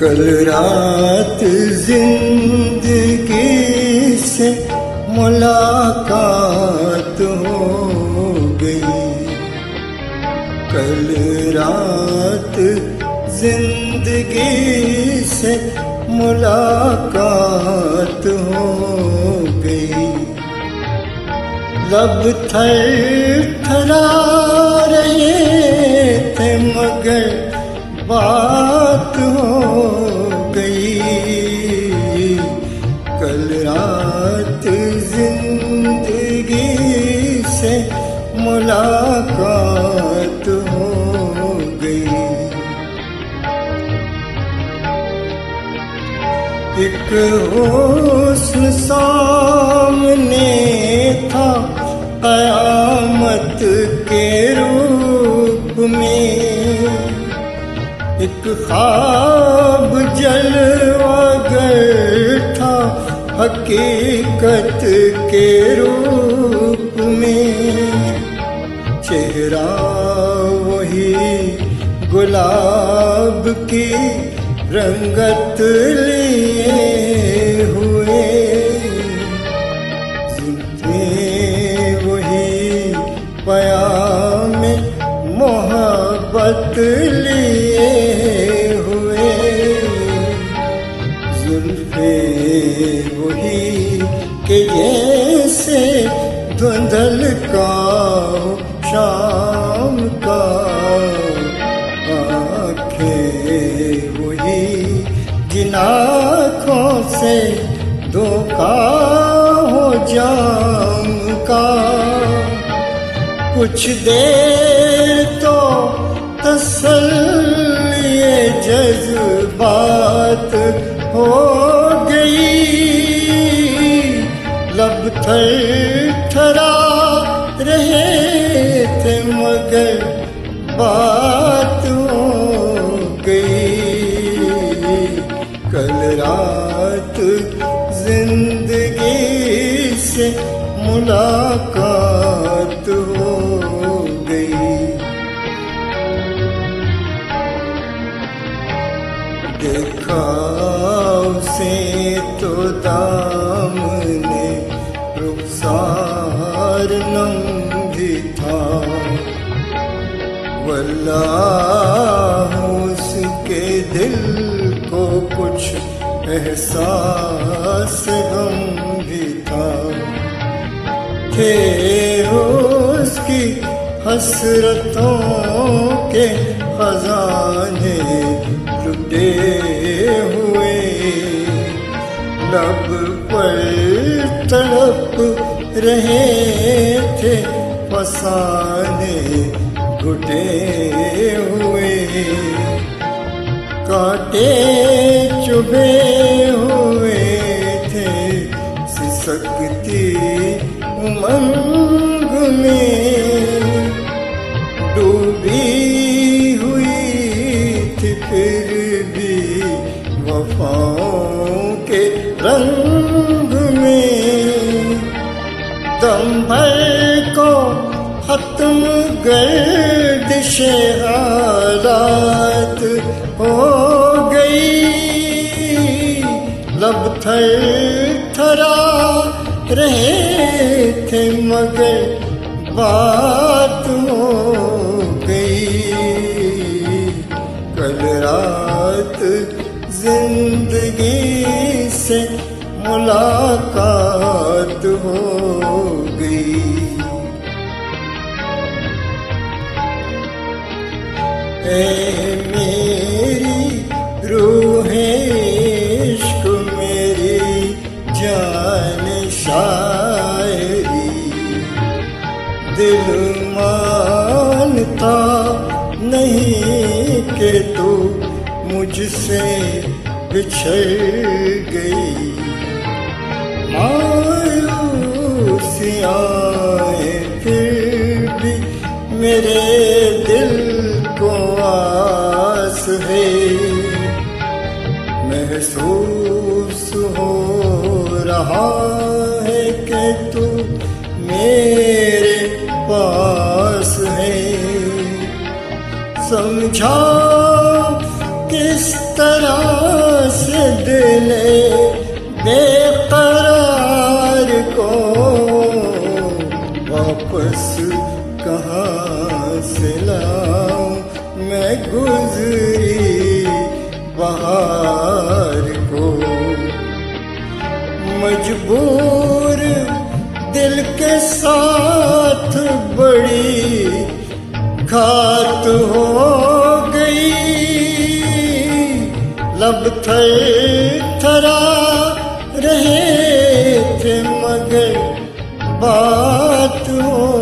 कल रात जिंदगी से मुलाकात हो गई। कल रात जिंदगी से मुलाकात हो गई। लब थरथरा रहे थे मगर बात हो गई। कल रात जिंदगी से मुलाकात हो गई। एक हुस्न सामने था क़यामत के रूप में। एक ख्वाब जलवागर था हकीकत के रूप में। चेहरा वही गुलाब की रंगत लिए हुए। जुल्फ़ें वही पयाम मोहब्बत लिए हुए। जुल्फ़ें वही के जैसे धुंधल का शाम का। आँखें वही जिन आँखों से धोखा हो जाम का। कुछ देर तो तसल्ली जज्बात हो गई। लब थरथरा रहे थे मगर बात हो गई। कल रात जिंदगी से मुलाकात हो गई। देखा उसे तो दामने रुखसार नंगी था। वल्लाह उसके दिल को कुछ एहसास गम भी था। थे उसकी हसरतों के खजाने लुटे हुए। लब पर तड़प रहे थे फसाने घुटे हुए। कांटे चुभे हुए थे सिसकती उमंग में। डूबी हुई थी फिर भी वफाओं के रंग में। दम भर को खत्म गर्दिशे हालात हो गई। लब थरथरा रहे थे मगर बात हो गई। कल रात जिंदगी से मुलाकात हो गई। ऐ मेरी रूहे इश्क मेरी जान शायरी। दिल मानता नहीं कि तू मुझसे बिछड़ गई। मायूसियाँ फिर भी मेरे दिल को आस है। महसूस हो रहा है कि तू मेरे पास है। समझा किस तरह गुजरी बहार को। मजबूर दिल के साथ बड़ी घात हो गई, लब थरथरा रहे थे मगर बात हो